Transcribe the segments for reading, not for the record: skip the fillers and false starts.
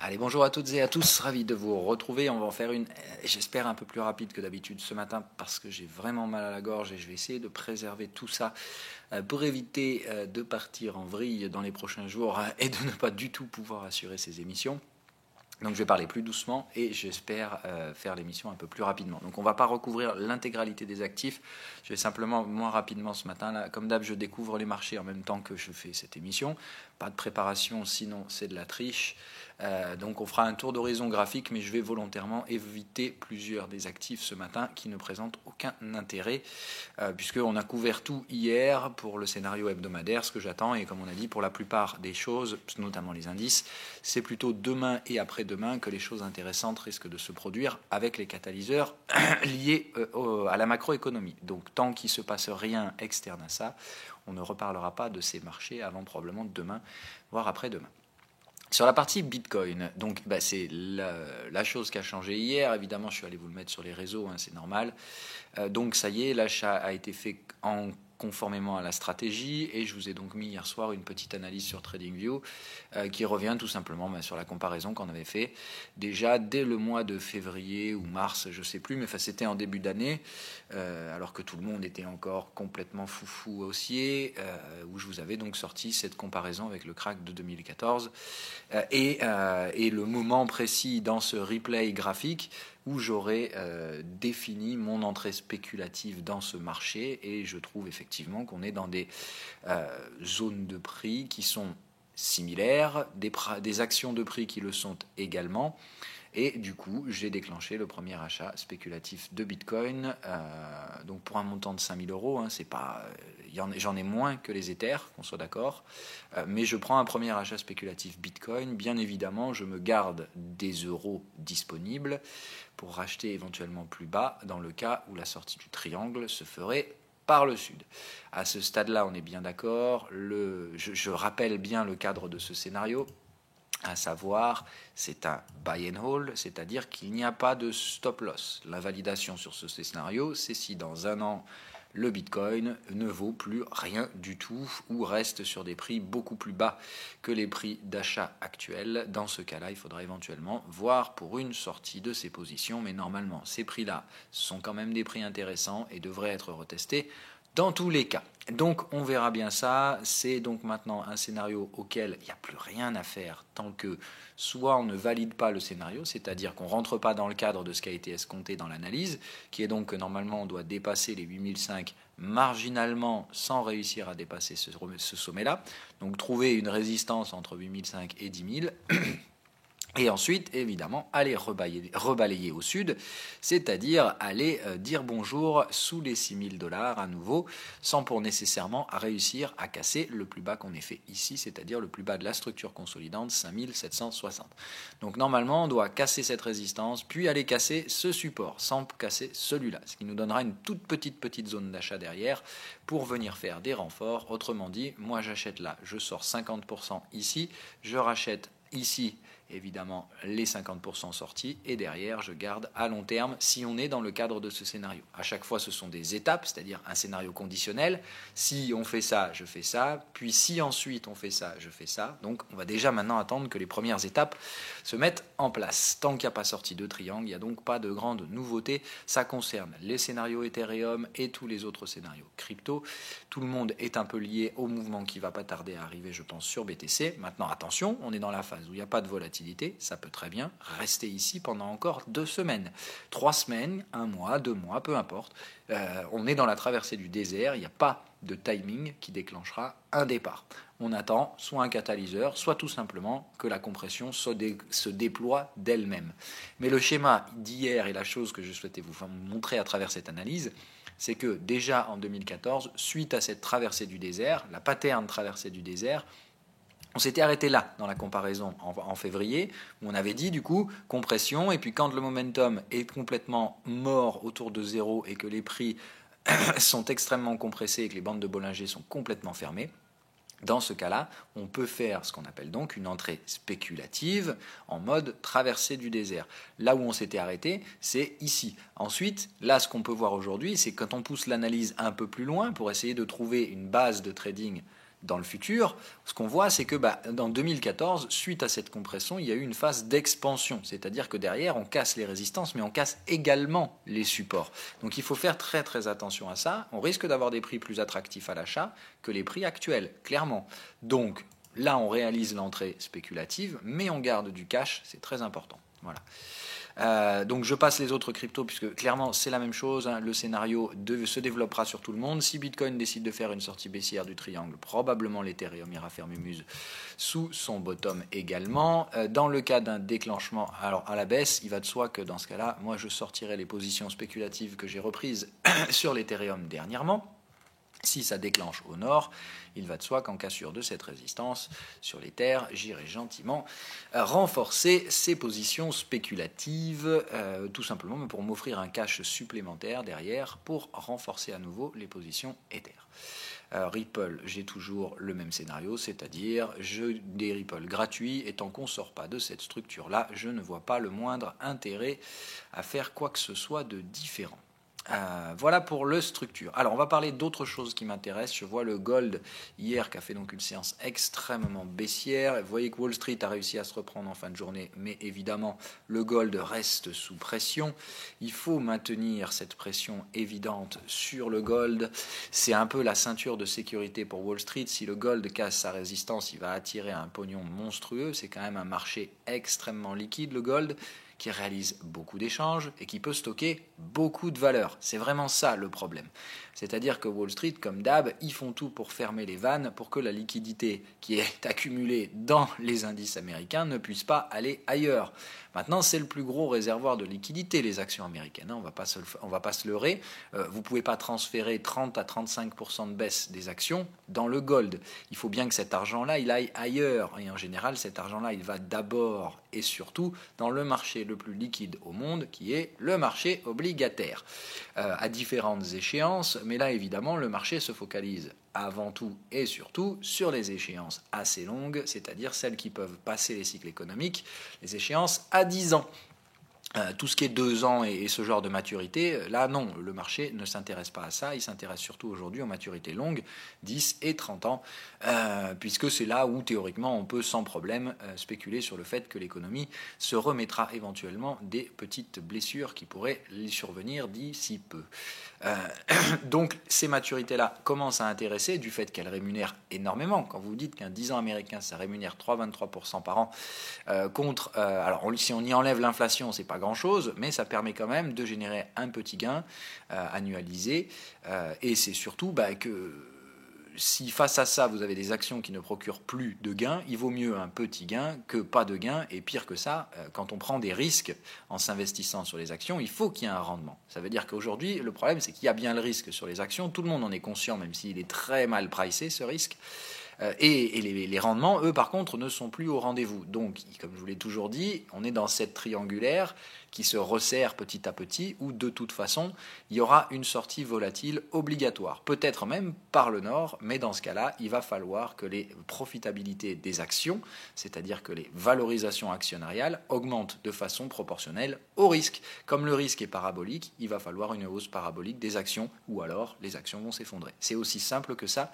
Allez, bonjour à toutes et à tous, ravi de vous retrouver. On va en faire une, j'espère, un peu plus rapide que d'habitude ce matin parce que j'ai vraiment mal à la gorge et je vais essayer de préserver tout ça pour éviter de partir en vrille dans les prochains jours et de ne pas du tout pouvoir assurer ces émissions. Donc je vais parler plus doucement et j'espère faire l'émission un peu plus rapidement. Donc on ne va pas recouvrir l'intégralité des actifs. Je vais simplement, moins rapidement ce matin, là, comme d'hab, je découvre les marchés en même temps que je fais cette émission. Pas de préparation, sinon c'est de la triche. Donc on fera un tour d'horizon graphique, mais je vais volontairement éviter plusieurs des actifs ce matin qui ne présentent aucun intérêt, puisqu'on a couvert tout hier pour le scénario hebdomadaire, ce que j'attends, et comme on a dit, pour la plupart des choses, notamment les indices, c'est plutôt demain et après-demain que les choses intéressantes risquent de se produire avec les catalyseurs liés à la macroéconomie. Donc tant qu'il ne se passe rien externe à ça, on ne reparlera pas de ces marchés avant probablement demain, voire après-demain. Sur la partie Bitcoin, donc c'est la chose qui a changé hier. Évidemment, je suis allé vous le mettre sur les réseaux, c'est normal. Donc ça y est, l'achat a été fait conformément à la stratégie et je vous ai donc mis hier soir une petite analyse sur TradingView qui revient tout simplement sur la comparaison qu'on avait fait déjà dès le mois de février ou mars, je ne sais plus, mais c'était en début d'année, alors que tout le monde était encore complètement foufou haussier, où je vous avais donc sorti cette comparaison avec le crack de 2014 et le moment précis dans ce replay graphique où j'aurais défini mon entrée spéculative dans ce marché, et je trouve effectivement qu'on est dans des zones de prix qui sont similaires, des actions de prix qui le sont également, et du coup j'ai déclenché le premier achat spéculatif de Bitcoin, donc pour un montant de 5 000 €, c'est pas... J'en ai moins que les Ethers, qu'on soit d'accord, mais je prends un premier achat spéculatif Bitcoin. Bien évidemment, je me garde des euros disponibles pour racheter éventuellement plus bas dans le cas où la sortie du triangle se ferait par le sud. À ce stade-là, on est bien d'accord. Je rappelle bien le cadre de ce scénario, à savoir, c'est un buy and hold, c'est-à-dire qu'il n'y a pas de stop loss. L'invalidation sur ce scénario, c'est si dans un an, le Bitcoin ne vaut plus rien du tout ou reste sur des prix beaucoup plus bas que les prix d'achat actuels. Dans ce cas-là, il faudra éventuellement voir pour une sortie de ces positions, mais normalement, ces prix-là sont quand même des prix intéressants et devraient être retestés dans tous les cas. Donc on verra bien ça. C'est donc maintenant un scénario auquel il n'y a plus rien à faire tant que soit on ne valide pas le scénario, c'est-à-dire qu'on ne rentre pas dans le cadre de ce qui a été escompté dans l'analyse, qui est donc que normalement on doit dépasser les 8005 marginalement sans réussir à dépasser ce sommet-là. Donc trouver une résistance entre 8005 et 10 000. Et ensuite, évidemment, aller rebalayer au sud, c'est-à-dire aller dire bonjour sous les 6 000 $ à nouveau, sans pour nécessairement réussir à casser le plus bas qu'on ait fait ici, c'est-à-dire le plus bas de la structure consolidante, 5 760. Donc normalement, on doit casser cette résistance, puis aller casser ce support, sans casser celui-là, ce qui nous donnera une toute petite zone d'achat derrière pour venir faire des renforts. Autrement dit, moi j'achète là, je sors 50% ici, je rachète ici, évidemment, les 50% sortis, et derrière, je garde à long terme si on est dans le cadre de ce scénario. À chaque fois, ce sont des étapes, c'est-à-dire un scénario conditionnel. Si on fait ça, je fais ça, puis si ensuite on fait ça, je fais ça. Donc, on va déjà maintenant attendre que les premières étapes se mettent en place. Tant qu'il n'y a pas sorti de triangle, il n'y a donc pas de grande nouveauté. Ça concerne les scénarios Ethereum et tous les autres scénarios crypto. Tout le monde est un peu lié au mouvement qui va pas tarder à arriver, je pense, sur BTC. Maintenant, attention, on est dans la phase où il n'y a pas de volatilité. Ça peut très bien rester ici pendant encore 2 semaines, 3 semaines, 1 mois, 2 mois, peu importe. On est dans la traversée du désert, il n'y a pas de timing qui déclenchera un départ. On attend soit un catalyseur, soit tout simplement que la compression se déploie d'elle-même. Mais le schéma d'hier et la chose que je souhaitais vous montrer à travers cette analyse, c'est que déjà en 2014, suite à cette traversée du désert, la pattern traversée du désert, on s'était arrêté là dans la comparaison en février, où on avait dit du coup compression, et puis quand le momentum est complètement mort autour de zéro et que les prix sont extrêmement compressés et que les bandes de Bollinger sont complètement fermées, dans ce cas-là, on peut faire ce qu'on appelle donc une entrée spéculative en mode traversée du désert. Là où on s'était arrêté, c'est ici. Ensuite, là, ce qu'on peut voir aujourd'hui, c'est quand on pousse l'analyse un peu plus loin pour essayer de trouver une base de trading Dans le futur, ce qu'on voit, c'est que dans 2014, suite à cette compression, il y a eu une phase d'expansion. C'est-à-dire que derrière, on casse les résistances, mais on casse également les supports. Donc il faut faire très très attention à ça. On risque d'avoir des prix plus attractifs à l'achat que les prix actuels, clairement. Donc là, on réalise l'entrée spéculative, mais on garde du cash, c'est très important. Voilà. Donc je passe les autres cryptos puisque clairement c'est la même chose, hein. Le scénario se développera sur tout le monde. Si Bitcoin décide de faire une sortie baissière du triangle, probablement l'Ethereum ira faire mumuse sous son bottom également. Dans le cas d'un déclenchement alors à la baisse, il va de soi que dans ce cas-là, moi je sortirai les positions spéculatives que j'ai reprises sur l'Ethereum dernièrement. Si ça déclenche au nord, il va de soi qu'en cassure de cette résistance sur les terres, j'irai gentiment renforcer ces positions spéculatives, tout simplement pour m'offrir un cash supplémentaire derrière pour renforcer à nouveau les positions Ether. Ripple, j'ai toujours le même scénario, c'est-à-dire des Ripple gratuits, et tant qu'on ne sort pas de cette structure-là, je ne vois pas le moindre intérêt à faire quoi que ce soit de différent. Voilà pour le structure. Alors on va parler d'autres choses qui m'intéressent. Je vois le gold hier qui a fait donc une séance extrêmement baissière. Vous voyez que Wall Street a réussi à se reprendre en fin de journée, mais évidemment le gold reste sous pression. Il faut maintenir cette pression évidente sur le gold. C'est un peu la ceinture de sécurité pour Wall Street. Si le gold casse sa résistance, il va attirer un pognon monstrueux. C'est quand même un marché extrêmement liquide, le gold, qui réalise beaucoup d'échanges et qui peut stocker beaucoup de valeur. C'est vraiment ça le problème. C'est-à-dire que Wall Street, comme d'hab, ils font tout pour fermer les vannes pour que la liquidité qui est accumulée dans les indices américains ne puisse pas aller ailleurs. Maintenant, c'est le plus gros réservoir de liquidité, les actions américaines. On va pas se leurrer. Vous ne pouvez pas transférer 30 à 35% de baisse des actions dans le gold. Il faut bien que cet argent-là, il aille ailleurs. Et en général, cet argent-là, il va d'abord et surtout dans le marché le plus liquide au monde, qui est le marché obligataire, à différentes échéances. Mais là, évidemment, le marché se focalise avant tout et surtout sur les échéances assez longues, c'est-à-dire celles qui peuvent passer les cycles économiques, les échéances à 10 ans. Tout ce qui est 2 ans et ce genre de maturité, là non, le marché ne s'intéresse pas à ça, il s'intéresse surtout aujourd'hui aux maturités longues, 10 et 30 ans, puisque c'est là où théoriquement on peut sans problème spéculer sur le fait que l'économie se remettra éventuellement des petites blessures qui pourraient lui survenir d'ici peu. Donc ces maturités-là commencent à intéresser du fait qu'elles rémunèrent énormément. Quand vous dites qu'un 10 ans américain, ça rémunère 3,23% par an, contre, alors si on y enlève l'inflation, c'est pas grand-chose, mais ça permet quand même de générer un petit gain annualisé. Et c'est surtout que si face à ça, vous avez des actions qui ne procurent plus de gains, il vaut mieux un petit gain que pas de gain. Et pire que ça, quand on prend des risques en s'investissant sur les actions, il faut qu'il y ait un rendement. Ça veut dire qu'aujourd'hui, le problème, c'est qu'il y a bien le risque sur les actions. Tout le monde en est conscient, même s'il est très mal pricé, ce risque. Et les rendements, eux, par contre, ne sont plus au rendez-vous. Donc, comme je vous l'ai toujours dit, on est dans cette triangulaire qui se resserre petit à petit, où de toute façon, il y aura une sortie volatile obligatoire. Peut-être même par le nord, mais dans ce cas-là, il va falloir que les profitabilités des actions, c'est-à-dire que les valorisations actionnariales, augmentent de façon proportionnelle au risque. Comme le risque est parabolique, il va falloir une hausse parabolique des actions, ou alors les actions vont s'effondrer. C'est aussi simple que ça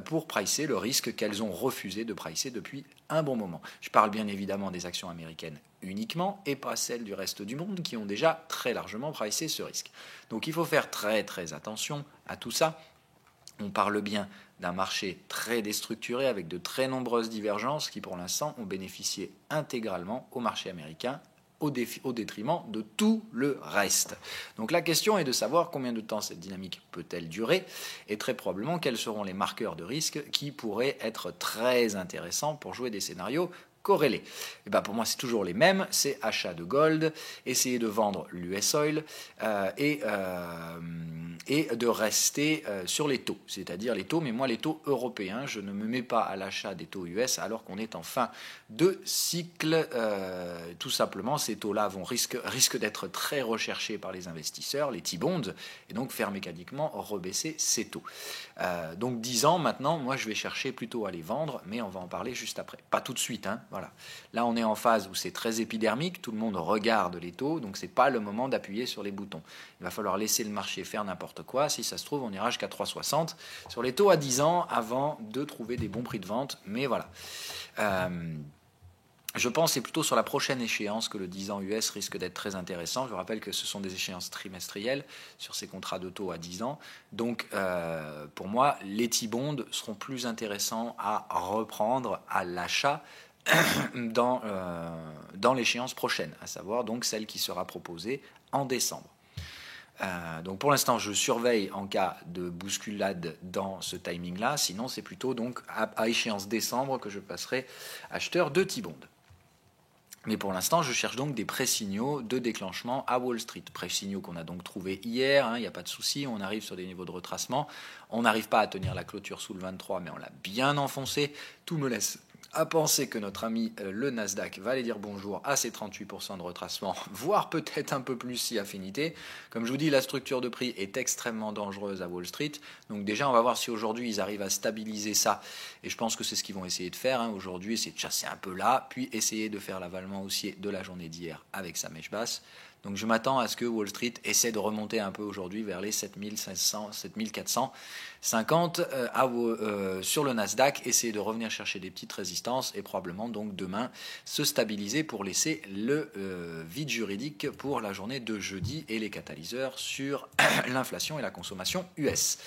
pour pricer le risque qu'elles ont refusé de pricer depuis un bon moment. Je parle bien évidemment des actions américaines uniquement et pas celles du reste du monde qui ont déjà très largement pricé ce risque. Donc il faut faire très très attention à tout ça. On parle bien d'un marché très déstructuré avec de très nombreuses divergences qui pour l'instant ont bénéficié intégralement au marché américain au détriment de tout le reste. Donc la question est de savoir combien de temps cette dynamique peut-elle durer et très probablement quels seront les marqueurs de risque qui pourraient être très intéressants pour jouer des scénarios corrélés. Et pour moi, c'est toujours les mêmes. C'est achat de gold, essayer de vendre l'US Oil et de rester sur les taux, c'est-à-dire les taux, mais moi les taux européens, je ne me mets pas à l'achat des taux US alors qu'on est en fin de cycle. Tout simplement, ces taux-là risquent d'être très recherchés par les investisseurs, les T-bonds, et donc faire mécaniquement rebaisser ces taux. Donc 10 ans maintenant, moi je vais chercher plutôt à les vendre, mais on va en parler juste après. Pas tout de suite, hein. Voilà. Là, on est en phase où c'est très épidermique, tout le monde regarde les taux, donc c'est pas le moment d'appuyer sur les boutons. Il va falloir laisser le marché faire n'importe quoi. Si ça se trouve, on ira jusqu'à 3,60 sur les taux à 10 ans avant de trouver des bons prix de vente. Mais voilà. Je pense que c'est plutôt sur la prochaine échéance que le 10 ans US risque d'être très intéressant. Je rappelle que ce sont des échéances trimestrielles sur ces contrats de taux à 10 ans. Donc, pour moi, les T-bonds seront plus intéressants à reprendre à l'achat dans l'échéance prochaine, à savoir donc celle qui sera proposée en décembre. Donc pour l'instant, je surveille en cas de bousculade dans ce timing-là. Sinon, c'est plutôt donc à échéance décembre que je passerai acheteur de T-bonds. Mais pour l'instant, je cherche donc des pré-signaux de déclenchement à Wall Street. Pré-signaux qu'on a donc trouvés hier, il n'y a pas de souci, on arrive sur des niveaux de retracement. On n'arrive pas à tenir la clôture sous le 23, mais on l'a bien enfoncé. Tout me laisse à penser que notre ami le Nasdaq va aller dire bonjour à ses 38% de retracement, voire peut-être un peu plus si affinité. Comme je vous dis, la structure de prix est extrêmement dangereuse à Wall Street. Donc déjà, on va voir si aujourd'hui ils arrivent à stabiliser ça. Et je pense que c'est ce qu'ils vont essayer de faire aujourd'hui, essayer de chasser un peu là, puis essayer de faire l'avalement haussier de la journée d'hier avec sa mèche basse. Donc je m'attends à ce que Wall Street essaie de remonter un peu aujourd'hui vers les 7500, 7450 sur le Nasdaq, essayer de revenir chercher des petites résistances et probablement donc demain se stabiliser pour laisser le vide juridique pour la journée de jeudi et les catalyseurs sur l'inflation et la consommation US.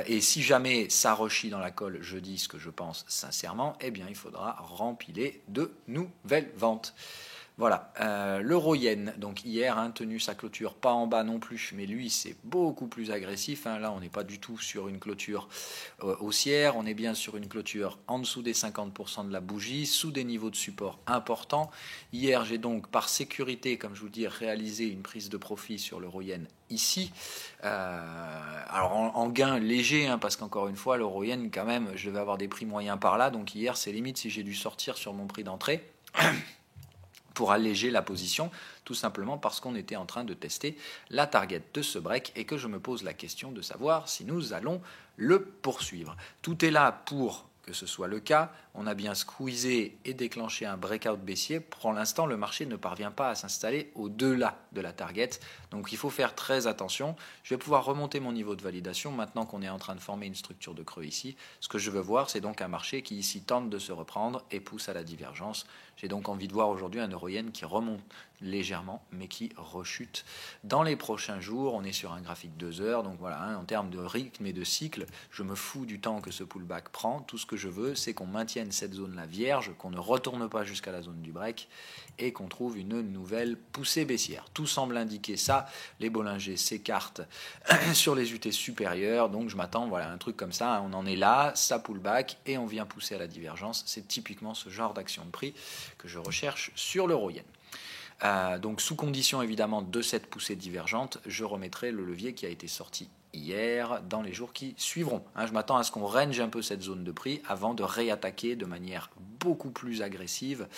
Et si jamais ça rechie dans la colle jeudi, ce que je pense sincèrement, eh bien il faudra rempiler de nouvelles ventes. Voilà, l'euro-yen, donc hier, tenu sa clôture pas en bas non plus, mais lui c'est beaucoup plus agressif. Là, on n'est pas du tout sur une clôture haussière, on est bien sur une clôture en dessous des 50% de la bougie, sous des niveaux de support importants. Hier, j'ai donc par sécurité, comme je vous dis, réalisé une prise de profit sur l'euro-yen ici. Alors en gain léger, parce qu'encore une fois, l'euro-yen, quand même, je devais avoir des prix moyens par là, donc hier, c'est limite si j'ai dû sortir sur mon prix d'entrée. Pour alléger la position, tout simplement parce qu'on était en train de tester la target de ce break et que je me pose la question de savoir si nous allons le poursuivre. Tout est là pour que ce soit le cas. On a bien squeezé et déclenché un breakout baissier. Pour l'instant, le marché ne parvient pas à s'installer au-delà de la target. Donc il faut faire très attention. Je vais pouvoir remonter mon niveau de validation maintenant qu'on est en train de former une structure de creux ici. Ce que je veux voir, c'est donc un marché qui ici tente de se reprendre et pousse à la divergence. J'ai donc envie de voir aujourd'hui un euro-yen qui remonte légèrement, mais qui rechute dans les prochains jours. On est sur un graphique 2 heures, donc voilà, en termes de rythme et de cycle, je me fous du temps que ce pullback prend. Tout ce que je veux, c'est qu'on maintienne cette zone-là vierge, qu'on ne retourne pas jusqu'à la zone du break et qu'on trouve une nouvelle poussée baissière. Tout semble indiquer ça. Les Bollinger s'écartent sur les UT supérieures, donc je m'attends, à un truc comme ça. On en est là, ça pullback et on vient pousser à la divergence. C'est typiquement ce genre d'action de prix que je recherche sur l'euro-yen. Donc sous condition évidemment de cette poussée divergente, je remettrai le levier qui a été sorti hier dans les jours qui suivront. Je m'attends à ce qu'on range un peu cette zone de prix avant de réattaquer de manière beaucoup plus agressive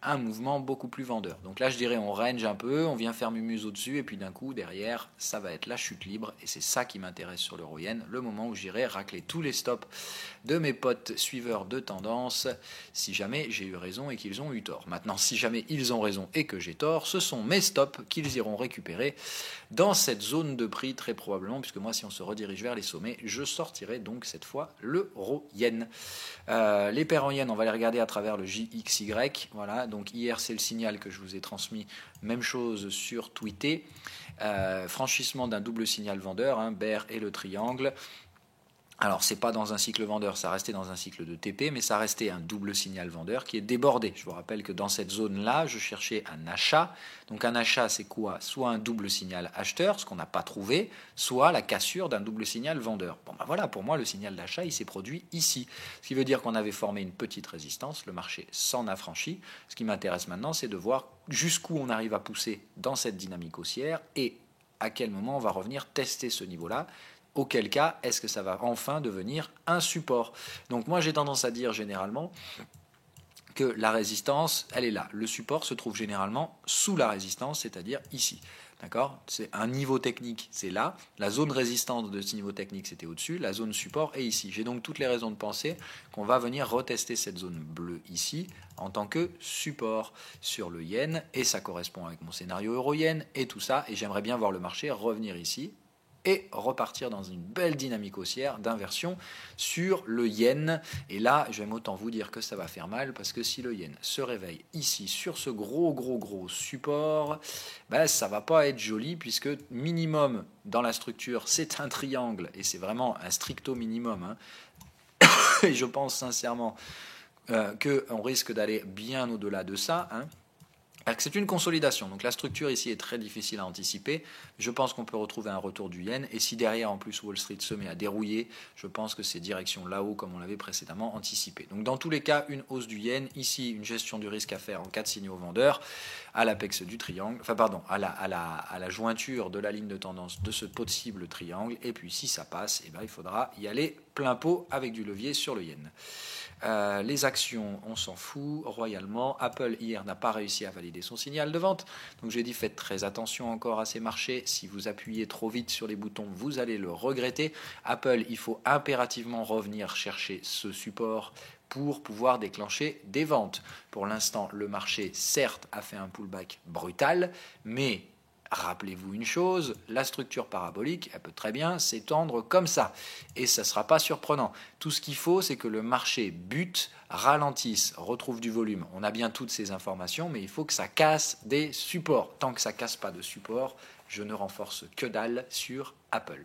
un mouvement beaucoup plus vendeur. Donc là je dirais on range un peu, on vient faire mumuse au-dessus et puis d'un coup derrière ça va être la chute libre et c'est ça qui m'intéresse sur l'euro-yen, le moment où j'irai racler tous les stops de mes potes suiveurs de tendance si jamais j'ai eu raison et qu'ils ont eu tort. Maintenant si jamais ils ont raison et que j'ai tort, ce sont mes stops qu'ils iront récupérer dans cette zone de prix très probablement, puisque moi si on se redirige vers les sommets, je sortirai donc cette fois l'euro-yen. Les paires en yen, on va les regarder à travers le JXY, voilà. Donc hier, c'est le signal que je vous ai transmis. Même chose sur Tweeté. Franchissement d'un double signal vendeur, bear et le triangle. Alors, c'est pas dans un cycle vendeur, ça restait dans un cycle de TP, mais ça restait un double signal vendeur qui est débordé. Je vous rappelle que dans cette zone-là, je cherchais un achat. Donc, un achat, c'est quoi? Soit un double signal acheteur, ce qu'on n'a pas trouvé, soit la cassure d'un double signal vendeur. Bon, voilà, pour moi, le signal d'achat, il s'est produit ici. Ce qui veut dire qu'on avait formé une petite résistance, le marché s'en a franchi. Ce qui m'intéresse maintenant, c'est de voir jusqu'où on arrive à pousser dans cette dynamique haussière et à quel moment on va revenir tester ce niveau-là. Auquel cas, est-ce que ça va enfin devenir un support? Donc moi, j'ai tendance à dire généralement que la résistance, elle est là. Le support se trouve généralement sous la résistance, c'est-à-dire ici. D'accord ? C'est un niveau technique, c'est là. La zone résistante de ce niveau technique, c'était au-dessus. La zone support est ici. J'ai donc toutes les raisons de penser qu'on va venir retester cette zone bleue ici en tant que support sur le yen. Et ça correspond avec mon scénario euro-yen et tout ça. Et j'aimerais bien voir le marché revenir ici et repartir dans une belle dynamique haussière d'inversion sur le yen. Et là, j'aime autant vous dire que ça va faire mal, parce que si le yen se réveille ici sur ce gros support, ben, ça va pas être joli, puisque minimum dans la structure, c'est un triangle, et c'est vraiment un stricto minimum. Hein. Et je pense sincèrement qu'on risque d'aller bien au-delà de ça. Hein. C'est une consolidation, donc la structure ici est très difficile à anticiper. Je pense qu'on peut retrouver un retour du yen, et si derrière en plus Wall Street se met à dérouiller, je pense que c'est direction là-haut comme on l'avait précédemment anticipé. Donc dans tous les cas, une hausse du yen, ici une gestion du risque à faire en cas de signaux vendeurs, à l'apex du triangle, à la jointure de la ligne de tendance de ce possible triangle, et puis si ça passe, eh ben, il faudra y aller plein pot avec du levier sur le yen. Les actions, on s'en fout royalement. Apple hier n'a pas réussi à valider son signal de vente, donc j'ai dit faites très attention encore à ces marchés. Si vous appuyez trop vite sur les boutons, vous allez le regretter. Apple, il faut impérativement revenir chercher ce support pour pouvoir déclencher des ventes. Pour l'instant, le marché certes a fait un pullback brutal, mais rappelez-vous une chose, la structure parabolique, elle peut très bien s'étendre comme ça. Et ça ne sera pas surprenant. Tout ce qu'il faut, c'est que le marché bute, ralentisse, retrouve du volume. On a bien toutes ces informations, mais il faut que ça casse des supports. Tant que ça ne casse pas de support, je ne renforce que dalle sur Apple.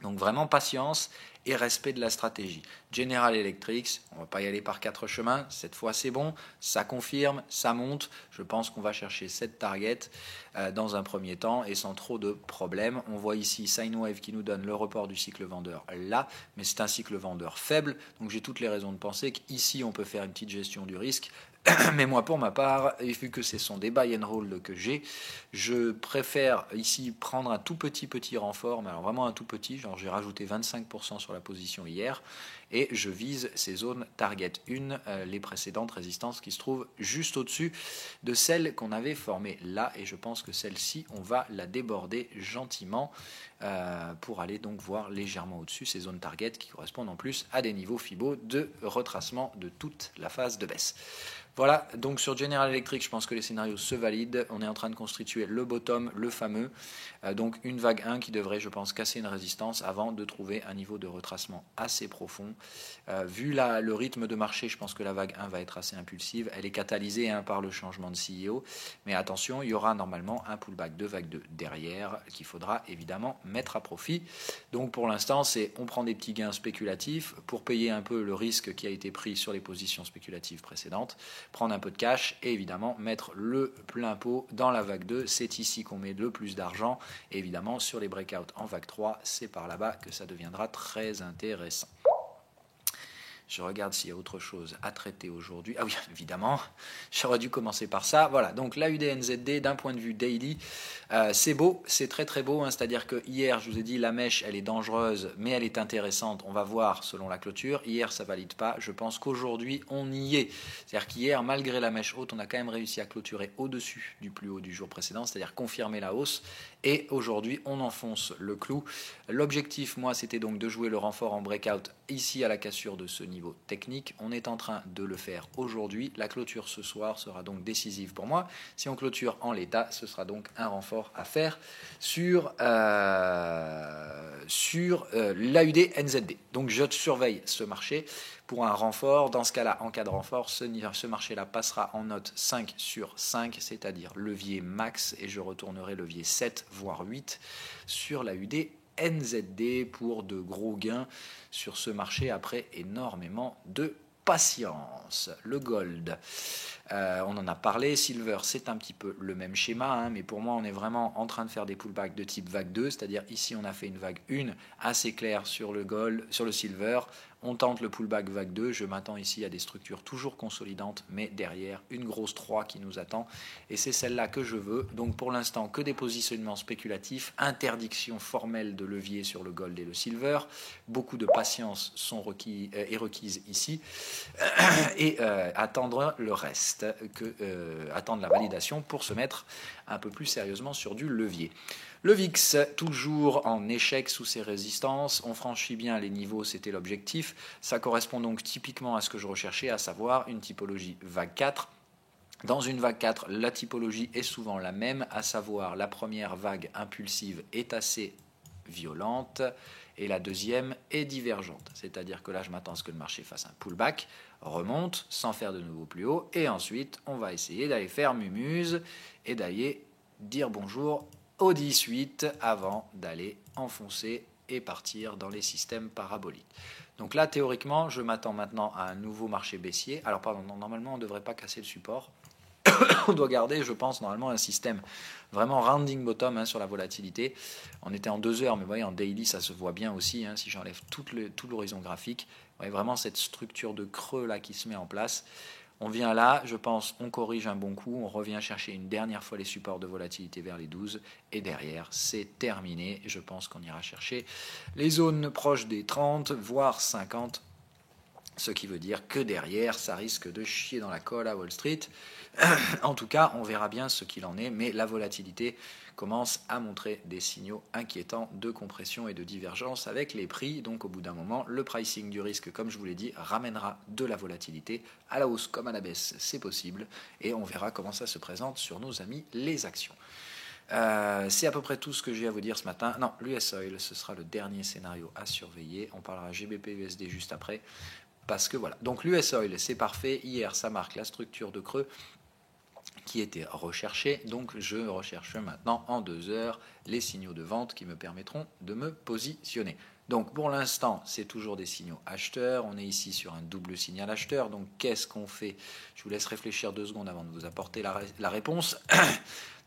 Donc vraiment patience et respect de la stratégie. General Electric, on ne va pas y aller par 4 chemins, cette fois c'est bon, ça confirme, ça monte. Je pense qu'on va chercher cette target dans un premier temps et sans trop de problèmes. On voit ici Sinewave qui nous donne le report du cycle vendeur là, mais c'est un cycle vendeur faible, donc j'ai toutes les raisons de penser qu'ici on peut faire une petite gestion du risque. Mais moi, pour ma part, et vu que ce sont des buy and hold que j'ai, je préfère ici prendre un tout petit renfort, mais alors vraiment un tout petit, genre j'ai rajouté 25% sur la position hier, et je vise ces zones target 1, les précédentes résistances qui se trouvent juste au-dessus de celles qu'on avait formées là, et je pense que celle-ci, on va la déborder gentiment pour aller donc voir légèrement au-dessus ces zones target qui correspondent en plus à des niveaux Fibo de retracement de toute la phase de baisse. Voilà, donc sur General Electric, je pense que les scénarios se valident. On est en train de constituer le bottom, le fameux. Donc une vague 1 qui devrait, je pense, casser une résistance avant de trouver un niveau de retracement assez profond. Vu le rythme de marché, je pense que la vague 1 va être assez impulsive. Elle est catalysée par le changement de CEO. Mais attention, il y aura normalement un pullback de vague 2 derrière qu'il faudra évidemment mettre à profit. Donc pour l'instant, on prend des petits gains spéculatifs pour payer un peu le risque qui a été pris sur les positions spéculatives précédentes. Prendre un peu de cash et évidemment mettre le plein pot dans la vague 2. C'est ici qu'on met le plus d'argent. Et évidemment, sur les breakouts en vague 3, c'est par là-bas que ça deviendra très intéressant. Je regarde s'il y a autre chose à traiter aujourd'hui. Ah oui, évidemment, j'aurais dû commencer par ça. Voilà, donc la UDNZD, d'un point de vue daily, c'est beau, c'est très très beau. C'est-à-dire que hier, je vous ai dit, la mèche, elle est dangereuse, mais elle est intéressante. On va voir selon la clôture. Hier, ça ne valide pas. Je pense qu'aujourd'hui, on y est. C'est-à-dire qu'hier, malgré la mèche haute, on a quand même réussi à clôturer au-dessus du plus haut du jour précédent, c'est-à-dire confirmer la hausse. Et aujourd'hui, on enfonce le clou. L'objectif, moi, c'était donc de jouer le renfort en breakout ici à la cassure de ce niveau technique. On est en train de le faire aujourd'hui. La clôture ce soir sera donc décisive pour moi. Si on clôture en l'état, ce sera donc un renfort à faire sur l'AUD NZD. Donc je surveille ce marché pour un renfort. Dans ce cas-là, en cas de renfort, ce marché-là passera en note 5 sur 5, c'est-à-dire levier max, et je retournerai levier 7, voire 8 sur l'AUD NZD pour de gros gains sur ce marché après énormément de patience. Le gold, on en a parlé. Silver, c'est un petit peu le même schéma, mais pour moi, on est vraiment en train de faire des pullbacks de type vague 2, c'est-à-dire ici, on a fait une vague 1 assez claire sur le gold, sur le silver. On tente le pullback vague 2. Je m'attends ici à des structures toujours consolidantes, mais derrière une grosse 3 qui nous attend. Et c'est celle-là que je veux. Donc pour l'instant, que des positionnements spéculatifs, interdiction formelle de levier sur le gold et le silver. Beaucoup de patience est requise ici. Et attendre le reste, attendre la validation pour se mettre un peu plus sérieusement sur du levier. Le VIX, toujours en échec sous ses résistances. On franchit bien les niveaux, c'était l'objectif. Ça correspond donc typiquement à ce que je recherchais, à savoir une typologie vague 4. Dans une vague 4, la typologie est souvent la même, à savoir la première vague impulsive est assez violente et la deuxième est divergente. C'est-à-dire que là, je m'attends à ce que le marché fasse un pullback, remonte sans faire de nouveau plus haut, et ensuite, on va essayer d'aller faire mumuse et d'aller dire bonjour au 18 avant d'aller enfoncer et partir dans les systèmes paraboliques. Donc là, théoriquement, je m'attends maintenant à un nouveau marché baissier. Alors pardon, normalement, on ne devrait pas casser le support. On doit garder, je pense, normalement un système vraiment rounding bottom sur la volatilité. On était en 2 heures, mais vous voyez, en daily, ça se voit bien aussi. Si j'enlève tout l'horizon graphique, vous voyez vraiment cette structure de creux là qui se met en place. On vient là, je pense, on corrige un bon coup, on revient chercher une dernière fois les supports de volatilité vers les 12, et derrière, c'est terminé. Je pense qu'on ira chercher les zones proches des 30, voire 50, ce qui veut dire que derrière, ça risque de chier dans la colle à Wall Street. En tout cas, on verra bien ce qu'il en est, mais la volatilité commence à montrer des signaux inquiétants de compression et de divergence avec les prix. Donc au bout d'un moment, le pricing du risque, comme je vous l'ai dit, ramènera de la volatilité à la hausse comme à la baisse, c'est possible, et on verra comment ça se présente sur nos amis les actions. C'est à peu près tout ce que j'ai à vous dire ce matin. Non, l'US Oil, ce sera le dernier scénario à surveiller. On parlera GBP USD juste après. Parce que voilà. Donc l'US Oil, c'est parfait. Hier, ça marque la structure de creux qui était recherchée. Donc je recherche maintenant en 2 heures les signaux de vente qui me permettront de me positionner. Donc pour l'instant, c'est toujours des signaux acheteurs. On est ici sur un double signal acheteur. Donc qu'est-ce qu'on fait? Je vous laisse réfléchir 2 secondes avant de vous apporter la réponse.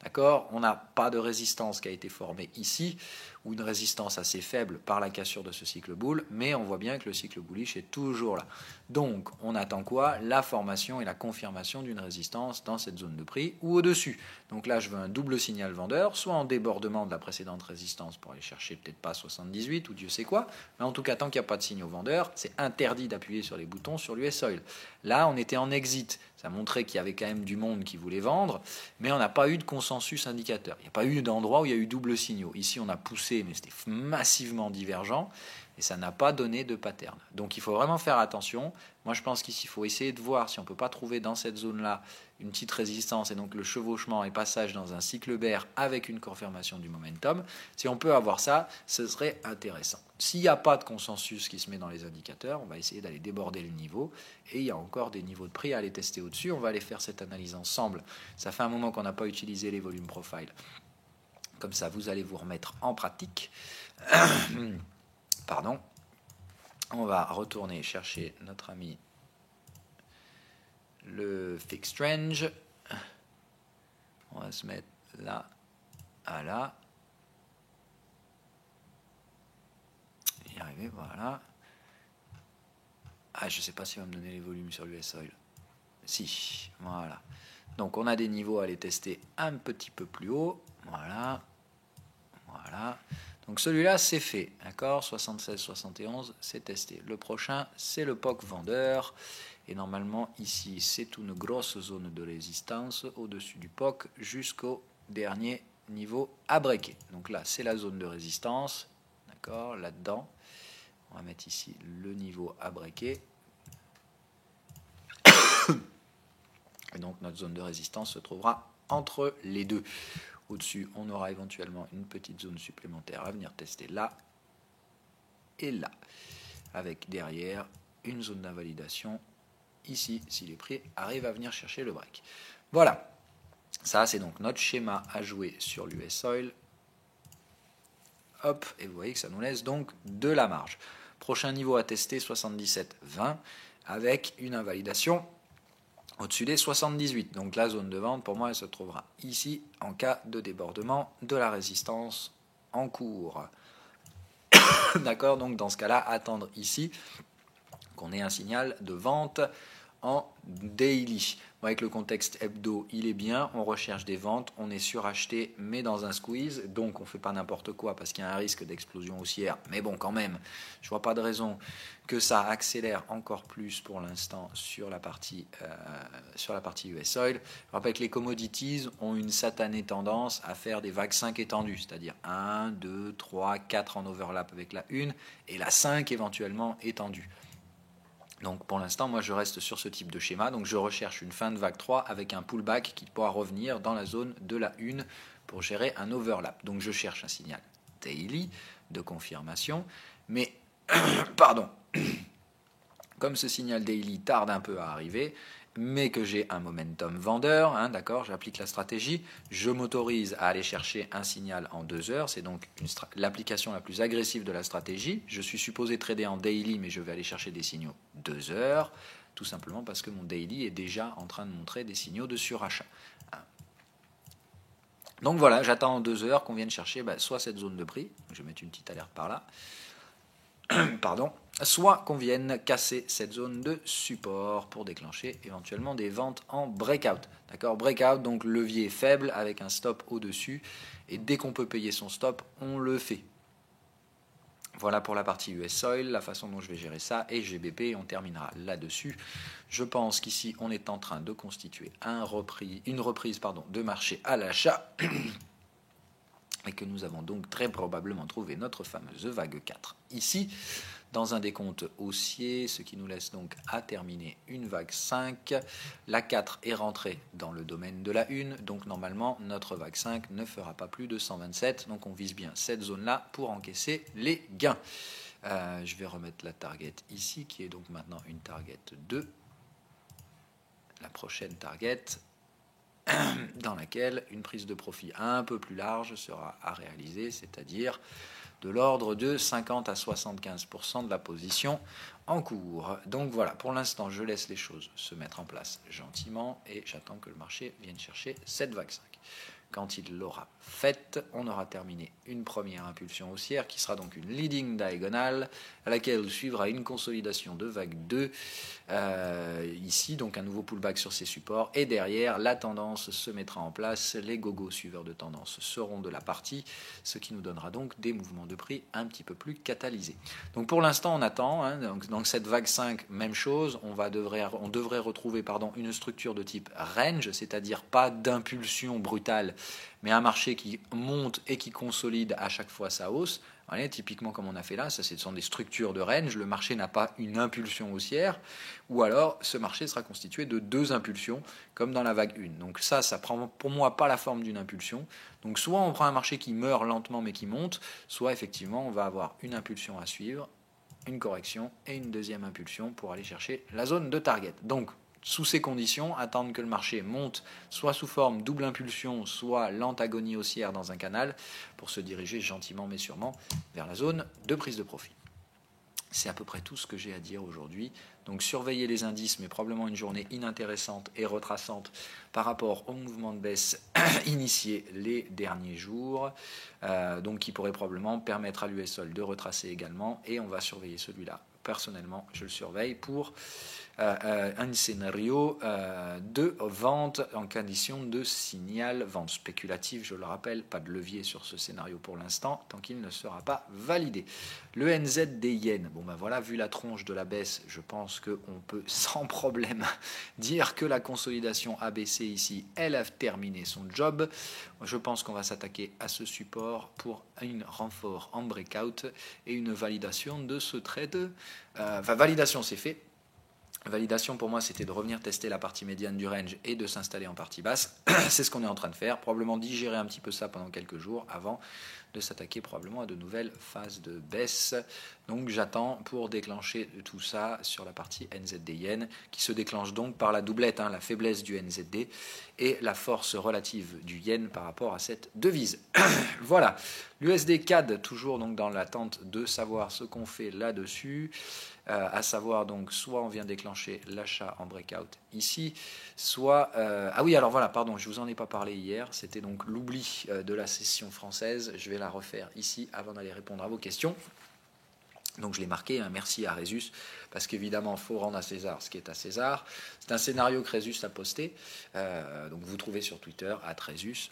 D'accord? On n'a pas de résistance qui a été formée ici, ou une résistance assez faible par la cassure de ce cycle bull, mais on voit bien que le cycle bullish est toujours là. Donc, on attend quoi? La formation et la confirmation d'une résistance dans cette zone de prix ou au-dessus. Donc là, je veux un double signal vendeur, soit en débordement de la précédente résistance pour aller chercher peut-être pas 78 ou Dieu sait quoi, mais en tout cas, tant qu'il n'y a pas de signaux vendeurs, c'est interdit d'appuyer sur les boutons sur l'US Oil. Là, on était en exit. Ça montrait qu'il y avait quand même du monde qui voulait vendre, mais on n'a pas eu de consensus indicateur. Il n'y a pas eu d'endroit où il y a eu double signaux. Ici, on a poussé, mais c'était massivement divergent, et ça n'a pas donné de pattern. Donc il faut vraiment faire attention. Moi, je pense qu'ici, il faut essayer de voir si on ne peut pas trouver dans cette zone-là une petite résistance, et donc le chevauchement et passage dans un cycle bear avec une confirmation du momentum. Si on peut avoir ça, ce serait intéressant. S'il n'y a pas de consensus qui se met dans les indicateurs, on va essayer d'aller déborder le niveau, et il y a encore des niveaux de prix à aller tester au-dessus. On va aller faire cette analyse ensemble. Ça fait un moment qu'on n'a pas utilisé les volumes profile. Comme ça, vous allez vous remettre en pratique. Pardon. On va retourner chercher notre ami le fixed range. On va se mettre là à là. Y arriver, voilà. Ah, je ne sais pas s'il va me donner les volumes sur l'US Oil. Si, voilà. Donc on a des niveaux à aller tester un petit peu plus haut. Voilà. Voilà. Donc celui-là, c'est fait. D'accord, 76, 71, c'est testé. Le prochain, c'est le POC vendeur. Et normalement, ici, c'est une grosse zone de résistance au-dessus du POC jusqu'au dernier niveau à breaker. Donc là, c'est la zone de résistance. D'accord, là-dedans. On va mettre ici le niveau à breaker. Et donc notre zone de résistance se trouvera entre les deux. Au-dessus, on aura éventuellement une petite zone supplémentaire à venir tester là et là. Avec derrière une zone d'invalidation ici, si les prix arrivent à venir chercher le break. Voilà. Ça, c'est donc notre schéma à jouer sur l'US Oil. Hop, et vous voyez que ça nous laisse donc de la marge. Prochain niveau à tester, 77,20, avec une invalidation au-dessus des 78. Donc la zone de vente, pour moi, elle se trouvera ici en cas de débordement de la résistance en cours. D'accord, donc dans ce cas-là, attendre ici qu'on ait un signal de vente en daily. Avec le contexte hebdo, il est bien, on recherche des ventes, on est suracheté, mais dans un squeeze, donc on ne fait pas n'importe quoi parce qu'il y a un risque d'explosion haussière, mais bon quand même, je ne vois pas de raison que ça accélère encore plus pour l'instant sur la partie US Oil. Je rappelle que les commodities ont une satanée tendance à faire des vagues 5 étendues, c'est-à-dire 1, 2, 3, 4 en overlap avec la 1 et la 5 éventuellement étendue. Donc pour l'instant, moi je reste sur ce type de schéma. Donc je recherche une fin de vague 3 avec un pullback qui pourra revenir dans la zone de la 1 pour gérer un overlap. Donc je cherche un signal daily de confirmation. Mais, pardon, comme ce signal daily tarde un peu à arriver, mais que j'ai un momentum vendeur, d'accord, j'applique la stratégie, je m'autorise à aller chercher un signal en 2 heures, c'est donc l'application la plus agressive de la stratégie. Je suis supposé trader en daily, mais je vais aller chercher des signaux 2 heures, tout simplement parce que mon daily est déjà en train de montrer des signaux de surachat. Donc voilà, j'attends en 2 heures qu'on vienne chercher soit cette zone de prix, je vais mettre une petite alerte par là, pardon, soit qu'on vienne casser cette zone de support pour déclencher éventuellement des ventes en breakout. D'accord, breakout, donc levier faible avec un stop au-dessus, et dès qu'on peut payer son stop, on le fait. Voilà pour la partie US Oil, la façon dont je vais gérer ça, et GBP, on terminera là-dessus. Je pense qu'ici, on est en train de constituer une reprise de marché à l'achat, et que nous avons donc très probablement trouvé notre fameuse vague 4 ici, dans un décompte haussier, ce qui nous laisse donc à terminer une vague 5. La 4 est rentrée dans le domaine de la 1, donc normalement notre vague 5 ne fera pas plus de 127, donc on vise bien cette zone-là pour encaisser les gains. Je vais remettre la target ici, qui est donc maintenant une target 2. La prochaine target, dans laquelle une prise de profit un peu plus large sera à réaliser, c'est-à-dire de l'ordre de 50 à 75% de la position en cours. Donc voilà, pour l'instant, je laisse les choses se mettre en place gentiment et j'attends que le marché vienne chercher cette vague 5. Quand il l'aura faite, on aura terminé une première impulsion haussière qui sera donc une leading diagonale à laquelle suivra une consolidation de vague 2 ici, donc un nouveau pullback sur ces supports, et derrière la tendance se mettra en place, les gogos suiveurs de tendance seront de la partie, ce qui nous donnera donc des mouvements de prix un petit peu plus catalysés. Donc pour l'instant on attend, donc cette vague 5, même chose, on devrait retrouver une structure de type range, c'est-à-dire pas d'impulsion brutale, mais un marché qui monte et qui consolide à chaque fois sa hausse. Allez, typiquement comme on a fait là, ça ce sont des structures de range, le marché n'a pas une impulsion haussière, ou alors ce marché sera constitué de 2 impulsions, comme dans la vague 1. Donc ça prend pour moi pas la forme d'une impulsion. Donc soit on prend un marché qui meurt lentement mais qui monte, soit effectivement on va avoir une impulsion à suivre, une correction et une deuxième impulsion pour aller chercher la zone de target. Donc sous ces conditions, attendre que le marché monte soit sous forme double impulsion, soit lente agonie haussière dans un canal pour se diriger gentiment mais sûrement vers la zone de prise de profit. C'est à peu près tout ce que j'ai à dire aujourd'hui. Donc surveillez les indices, mais probablement une journée inintéressante et retraçante par rapport au mouvement de baisse initié les derniers jours, donc qui pourrait probablement permettre à l'US Oil de retracer également, et on va surveiller celui-là. Personnellement, je le surveille pour un scénario de vente en condition de signal, vente spéculative, je le rappelle, pas de levier sur ce scénario pour l'instant, tant qu'il ne sera pas validé. Le NZ des yens, voilà, vu la tronche de la baisse, je pense qu'on peut sans problème dire que la consolidation ABC ici, elle a terminé son job. Je pense qu'on va s'attaquer à ce support pour un renfort en breakout et une validation de ce trade. Validation c'est fait. Validation pour moi c'était de revenir tester la partie médiane du range et de s'installer en partie basse. C'est ce qu'on est en train de faire, probablement digérer un petit peu ça pendant quelques jours avant de s'attaquer probablement à de nouvelles phases de baisse. Donc j'attends pour déclencher tout ça sur la partie NZD yen qui se déclenche donc par la doublette, la faiblesse du NZD et la force relative du yen par rapport à cette devise. Voilà, l'USD CAD toujours donc dans l'attente de savoir ce qu'on fait là-dessus. À savoir donc soit on vient déclencher l'achat en breakout ici, soit je vous en ai pas parlé hier, c'était donc l'oubli de la session française, je vais la refaire ici avant d'aller répondre à vos questions. Donc je l'ai marqué, merci à Rhésus, parce qu'évidemment, il faut rendre à César ce qui est à César. C'est un scénario que Rhésus a posté, donc vous trouvez sur Twitter, @Rhésus,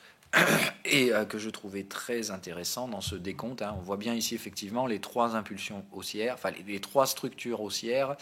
et que je trouvais très intéressant dans ce décompte. On voit bien ici effectivement les 3 impulsions haussières, enfin les 3 structures haussières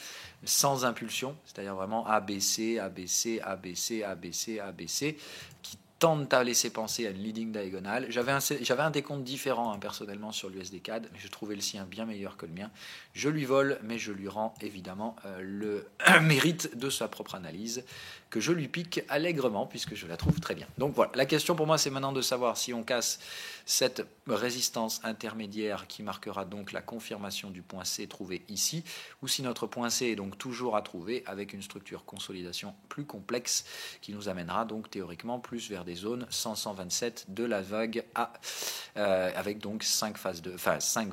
sans impulsion, c'est-à-dire vraiment ABC, ABC, ABC, ABC, ABC, qui tendent à laisser penser à une leading diagonale. J'avais un décompte différent personnellement sur l'USD-CAD, mais je trouvais le sien bien meilleur que le mien. Je lui vole, mais je lui rends évidemment le mérite de sa propre analyse, que je lui pique allègrement, puisque je la trouve très bien. Donc voilà, la question pour moi, c'est maintenant de savoir si on casse cette résistance intermédiaire qui marquera donc la confirmation du point C trouvé ici, ou si notre point C est donc toujours à trouver avec une structure consolidation plus complexe qui nous amènera donc théoriquement plus vers des zones 100-127 de la vague A, avec donc 5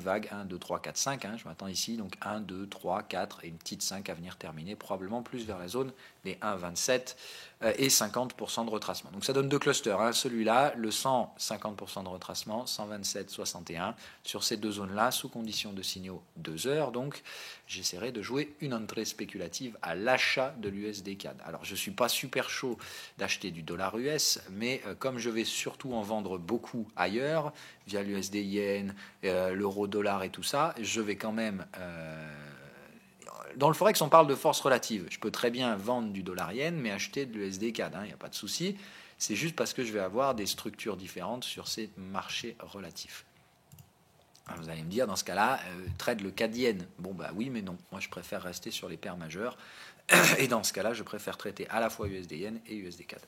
vagues, 1, 2, 3, 4, 5, je m'attends ici, donc 1, 2, 3, 4 et une petite 5 à venir terminer, probablement plus vers la zone des 1,27 et 50% de retracement. Donc ça donne 2 clusters, celui-là, le 150% de retracement, 127,61, sur ces 2 zones-là, sous condition de signaux 2 heures, donc j'essaierai de jouer une entrée spéculative à l'achat de l'USD-CAD. Alors je ne suis pas super chaud d'acheter du dollar US, mais comme je vais surtout en vendre beaucoup ailleurs, via l'USD-Yen, l'euro-dollar et tout ça, je vais quand même... Dans le Forex, on parle de force relative. Je peux très bien vendre du dollar yen, mais acheter de l'USD-CAD, il n'y a pas de souci. C'est juste parce que je vais avoir des structures différentes sur ces marchés relatifs. Alors vous allez me dire, dans ce cas-là, trade le CAD yen. Bon, bah oui, mais non. Moi, je préfère rester sur les paires majeures. Et dans ce cas-là, je préfère traiter à la fois USD-Yen et USD-CAD.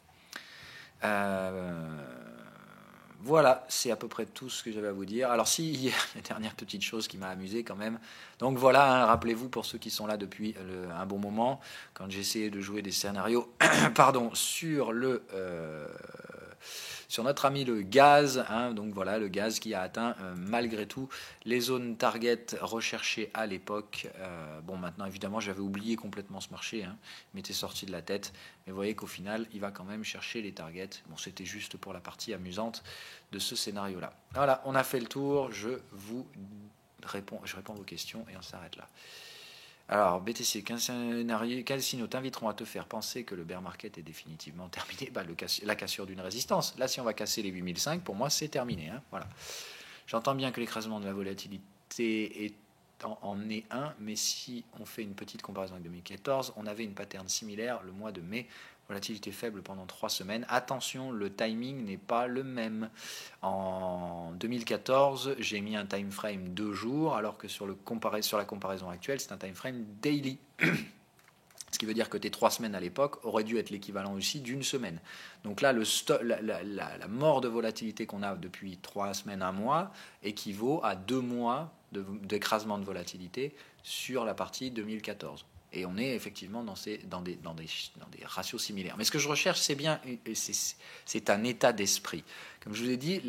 Voilà, c'est à peu près tout ce que j'avais à vous dire. Alors si, il y a une dernière petite chose qui m'a amusé quand même. Donc voilà, rappelez-vous pour ceux qui sont là depuis un bon moment, quand j'ai essayé de jouer des scénarios sur notre ami le gaz, donc voilà, le gaz qui a atteint malgré tout les zones target recherchées à l'époque. Bon, maintenant évidemment j'avais oublié complètement ce marché, il m'était sorti de la tête, mais vous voyez qu'au final il va quand même chercher les targets. Bon, c'était juste pour la partie amusante de ce scénario-là. Voilà, on a fait le tour, je réponds à vos questions et on s'arrête là. Alors, BTC, quels signaux t'inviteront à te faire penser que le bear market est définitivement terminé? La cassure d'une résistance. Là, si on va casser les 8005, pour moi, c'est terminé. Voilà. J'entends bien que l'écrasement de la volatilité en est un, mais si on fait une petite comparaison avec 2014, on avait une pattern similaire le mois de mai. Volatilité faible pendant 3 semaines. Attention, le timing n'est pas le même. En 2014, j'ai mis un time frame 2 jours, alors que sur la comparaison actuelle, c'est un time frame daily. Ce qui veut dire que tes 3 semaines à l'époque auraient dû être l'équivalent aussi d'une semaine. Donc là, la mort de volatilité qu'on a depuis 3 semaines, 1 mois, équivaut à 2 mois d'écrasement de volatilité sur la partie 2014. Et on est effectivement dans des ratios similaires. Mais ce que je recherche, c'est un état d'esprit. Comme je vous ai dit,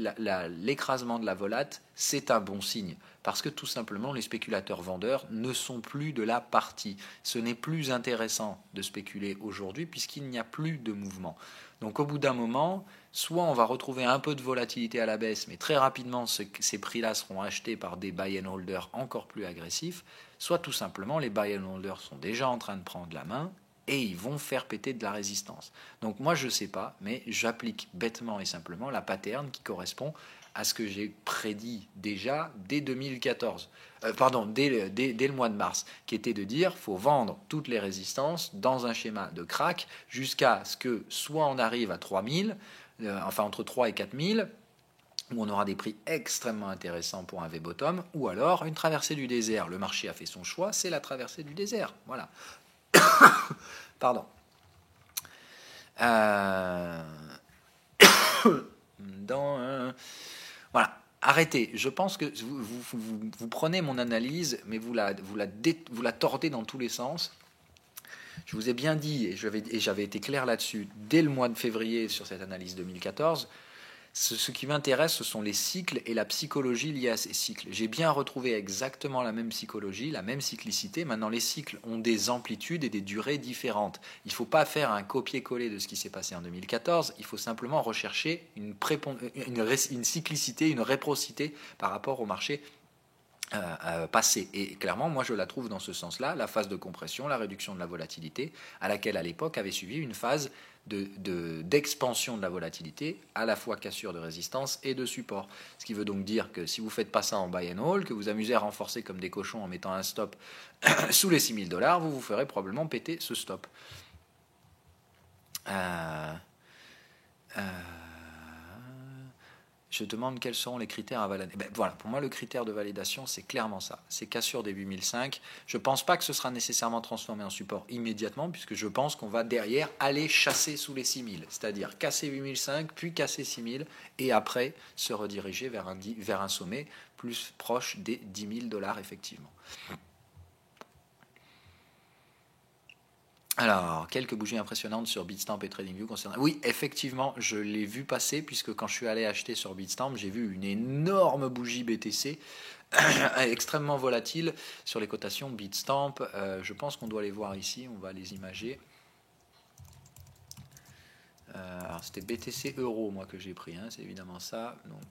l'écrasement de la volate, c'est un bon signe. Parce que tout simplement, les spéculateurs vendeurs ne sont plus de la partie. Ce n'est plus intéressant de spéculer aujourd'hui puisqu'il n'y a plus de mouvement. Donc au bout d'un moment, soit on va retrouver un peu de volatilité à la baisse, mais très rapidement, ces prix-là seront achetés par des buy and holders encore plus agressifs, soit tout simplement, les buy and holders sont déjà en train de prendre la main et ils vont faire péter de la résistance. Donc moi, je ne sais pas, mais j'applique bêtement et simplement la pattern qui correspond à ce que j'ai prédit déjà dès 2014, dès le mois de mars, qui était de dire qu'il faut vendre toutes les résistances dans un schéma de crack jusqu'à ce que soit on arrive à 3000, entre 3 et 4000, où on aura des prix extrêmement intéressants pour un V-bottom, ou alors une traversée du désert. Le marché a fait son choix, c'est la traversée du désert. Voilà. Pardon. Voilà. Arrêtez. Je pense que vous prenez mon analyse, mais vous la tordez dans tous les sens. Je vous ai bien dit, et j'avais été clair là-dessus, dès le mois de février sur cette analyse 2014, ce qui m'intéresse, ce sont les cycles et la psychologie liée à ces cycles. J'ai bien retrouvé exactement la même psychologie, la même cyclicité. Maintenant, les cycles ont des amplitudes et des durées différentes. Il ne faut pas faire un copier-coller de ce qui s'est passé en 2014. Il faut simplement rechercher une cyclicité, une réprocité par rapport au marché passée. Et clairement, moi, je la trouve dans ce sens-là, la phase de compression, la réduction de la volatilité, à laquelle, à l'époque, avait suivi une phase d'expansion de la volatilité, à la fois cassure de résistance et de support. Ce qui veut donc dire que si vous ne faites pas ça en buy and hold, que vous amusez à renforcer comme des cochons en mettant un stop sous les 6 000 $, vous vous ferez probablement péter ce stop. Je demande quels seront les critères à valider. Voilà, pour moi, le critère de validation, c'est clairement ça. C'est cassure des 8005. Je ne pense pas que ce sera nécessairement transformé en support immédiatement, puisque je pense qu'on va derrière aller chasser sous les 6000, c'est-à-dire casser 8005, puis casser 6000, et après se rediriger vers un sommet plus proche des 10 000 $, effectivement. Alors, quelques bougies impressionnantes sur Bitstamp et TradingView concernant... Oui, effectivement, je l'ai vu passer, puisque quand je suis allé acheter sur Bitstamp, j'ai vu une énorme bougie BTC, extrêmement volatile, sur les cotations Bitstamp. Je pense qu'on doit les voir ici, on va les imager. Alors, c'était BTC Euro, moi, que j'ai pris, hein, c'est évidemment ça. Donc,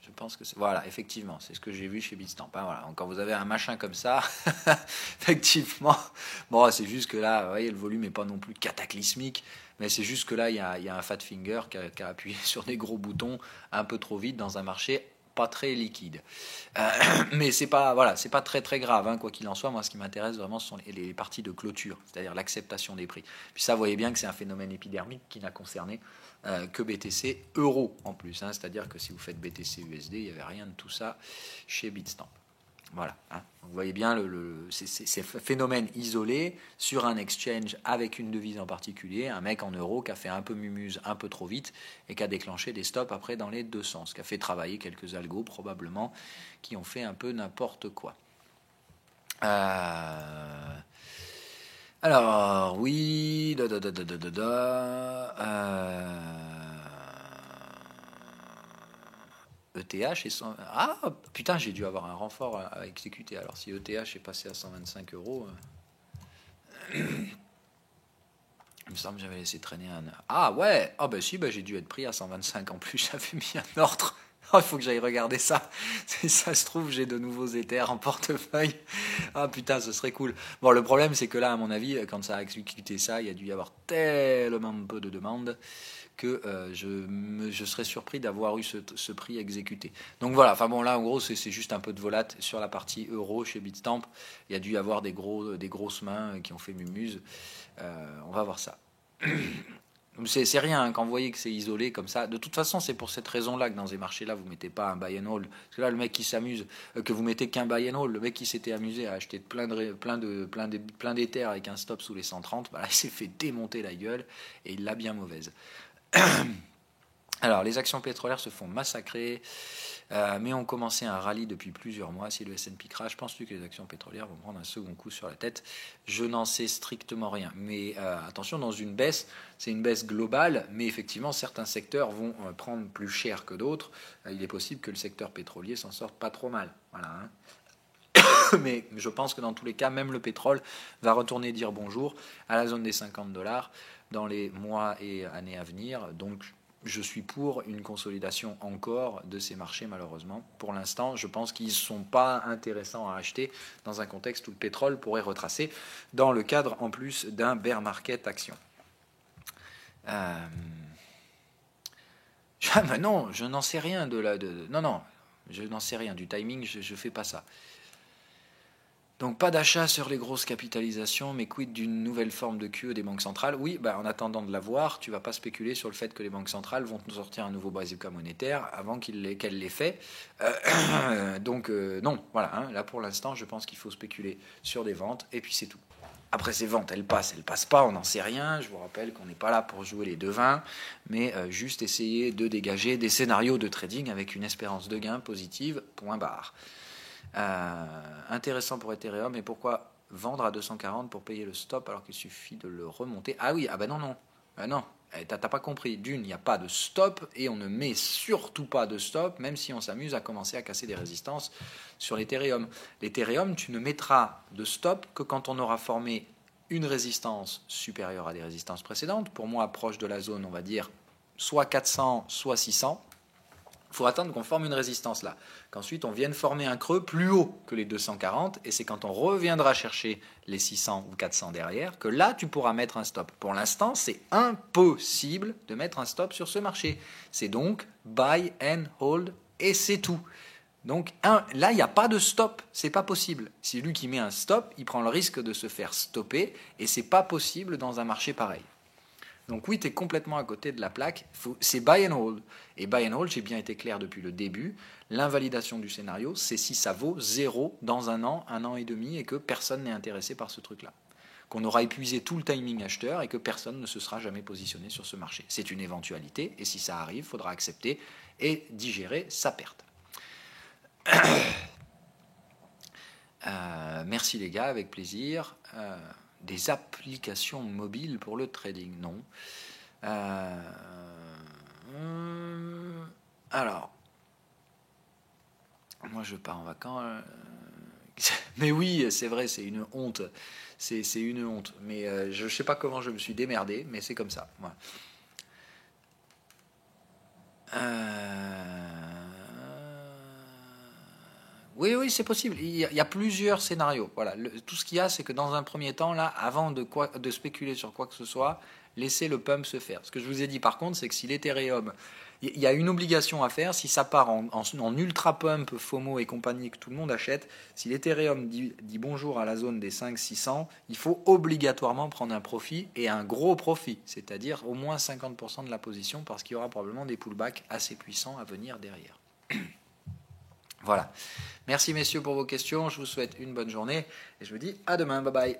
je pense que c'est... Voilà, effectivement, c'est ce que j'ai vu chez Bitstamp. Hein, voilà. Donc, quand vous avez un machin comme ça, effectivement, bon, c'est juste que là, vous voyez, le volume n'est pas non plus cataclysmique, mais c'est juste que là, il y a un fat finger qui a appuyé sur des gros boutons un peu trop vite dans un marché pas très liquide. Mais c'est pas, voilà, c'est pas très très grave, hein, quoi qu'il en soit. Moi, ce qui m'intéresse vraiment, ce sont les parties de clôture, c'est-à-dire l'acceptation des prix. Puis ça, vous voyez bien que c'est un phénomène épidermique qui n'a concerné que BTC Euro en plus, hein, c'est-à-dire que si vous faites BTC USD, il n'y avait rien de tout ça chez Bitstamp. Voilà, hein. Vous voyez bien ces phénomènes isolés sur un exchange avec une devise en particulier, un mec en euros qui a fait un peu mumuse un peu trop vite et qui a déclenché des stops après dans les deux sens, qui a fait travailler quelques algos probablement qui ont fait un peu n'importe quoi. Alors, oui, ETH et 100... Ah putain, j'ai dû avoir un renfort à exécuter. Alors si ETH est passé à 125 €, il me semble que j'avais laissé traîner un... Ah ouais. Ah ben si, j'ai dû être pris à 125 en plus. J'avais mis un ordre. Il faut que j'aille regarder ça. Si ça se trouve, j'ai de nouveaux Ethers en portefeuille. Ah putain, ce serait cool. Bon, le problème, c'est que là, à mon avis, quand ça a exécuté ça, il y a dû y avoir tellement peu de demandes que je serais surpris d'avoir eu ce prix exécuté. Donc voilà, enfin bon, là, en gros, c'est juste un peu de volat sur la partie euro chez Bitstamp. Il y a dû y avoir des grosses mains qui ont fait mumuse. On va voir ça. C'est rien, hein, quand vous voyez que c'est isolé comme ça. De toute façon, c'est pour cette raison-là que dans ces marchés-là, vous ne mettez pas un buy and hold. Parce que là, le mec qui s'amuse, que vous mettez qu'un buy and hold, le mec qui s'était amusé à acheter plein d'éthers avec un stop sous les 130, là, il s'est fait démonter la gueule et il l'a bien mauvaise. Alors, les actions pétrolières se font massacrer, mais ont commencé un rallye depuis plusieurs mois. Si le S&P crash, penses-tu que les actions pétrolières vont prendre un second coup sur la tête? Je n'en sais strictement rien. Mais attention, dans une baisse, c'est une baisse globale, mais effectivement, certains secteurs vont prendre plus cher que d'autres. Il est possible que le secteur pétrolier s'en sorte pas trop mal. Voilà, hein. Mais je pense que dans tous les cas, même le pétrole va retourner dire bonjour à la zone des 50 $ dans les mois et années à venir. Donc, je suis pour une consolidation encore de ces marchés, malheureusement. Pour l'instant, je pense qu'ils ne sont pas intéressants à acheter dans un contexte où le pétrole pourrait retracer dans le cadre, en plus, d'un bear market action. Non, je n'en sais rien non, je n'en sais rien du timing, je ne fais pas ça. Donc pas d'achat sur les grosses capitalisations, mais quid d'une nouvelle forme de QE des banques centrales? Oui, en attendant de la voir, tu ne vas pas spéculer sur le fait que les banques centrales vont nous sortir un nouveau bazooka monétaire avant qu'elles l'aient fait. Donc non, voilà, hein, là pour l'instant, je pense qu'il faut spéculer sur des ventes, et puis c'est tout. Après ces ventes, elles passent pas, on n'en sait rien. Je vous rappelle qu'on n'est pas là pour jouer les devins, mais juste essayer de dégager des scénarios de trading avec une espérance de gain positive, point barre. Intéressant pour Ethereum, mais pourquoi vendre à 240 pour payer le stop alors qu'il suffit de le remonter? Ah oui, non. Non, t'as pas compris. D'une, il n'y a pas de stop et on ne met surtout pas de stop, même si on s'amuse à commencer à casser des résistances sur l'Ethereum. L'Ethereum, tu ne mettras de stop que quand on aura formé une résistance supérieure à des résistances précédentes. Pour moi, proche de la zone, on va dire, soit 400, soit 600. Il faut attendre qu'on forme une résistance là, qu'ensuite on vienne former un creux plus haut que les 240, et c'est quand on reviendra chercher les 600 ou 400 derrière que là tu pourras mettre un stop. Pour l'instant, c'est impossible de mettre un stop sur ce marché. C'est donc buy and hold et c'est tout. Donc là, il n'y a pas de stop, c'est pas possible. Si lui qui met un stop, il prend le risque de se faire stopper, et c'est pas possible dans un marché pareil. Donc oui, tu es complètement à côté de la plaque, c'est buy and hold. Et buy and hold, j'ai bien été clair depuis le début, l'invalidation du scénario, c'est si ça vaut 0 dans un an et demi, et que personne n'est intéressé par ce truc-là. Qu'on aura épuisé tout le timing acheteur et que personne ne se sera jamais positionné sur ce marché. C'est une éventualité, et si ça arrive, il faudra accepter et digérer sa perte. Merci les gars, avec plaisir. Des applications mobiles pour le trading, non. Alors, moi je pars en vacances. Mais oui, c'est vrai, c'est une honte. C'est une honte. Mais je ne sais pas comment je me suis démerdé, mais c'est comme ça. Voilà. Oui, c'est possible. Il y a plusieurs scénarios. Voilà. Tout ce qu'il y a, c'est que dans un premier temps, là, avant de spéculer sur quoi que ce soit, laissez le pump se faire. Ce que je vous ai dit par contre, c'est que si l'Ethereum, il y a une obligation à faire, si ça part en ultra pump, FOMO et compagnie, que tout le monde achète, si l'Ethereum dit bonjour à la zone des 500-600, il faut obligatoirement prendre un profit, et un gros profit, c'est-à-dire au moins 50% de la position, parce qu'il y aura probablement des pullbacks assez puissants à venir derrière. Voilà. Merci messieurs pour vos questions, je vous souhaite une bonne journée et je vous dis à demain, bye bye.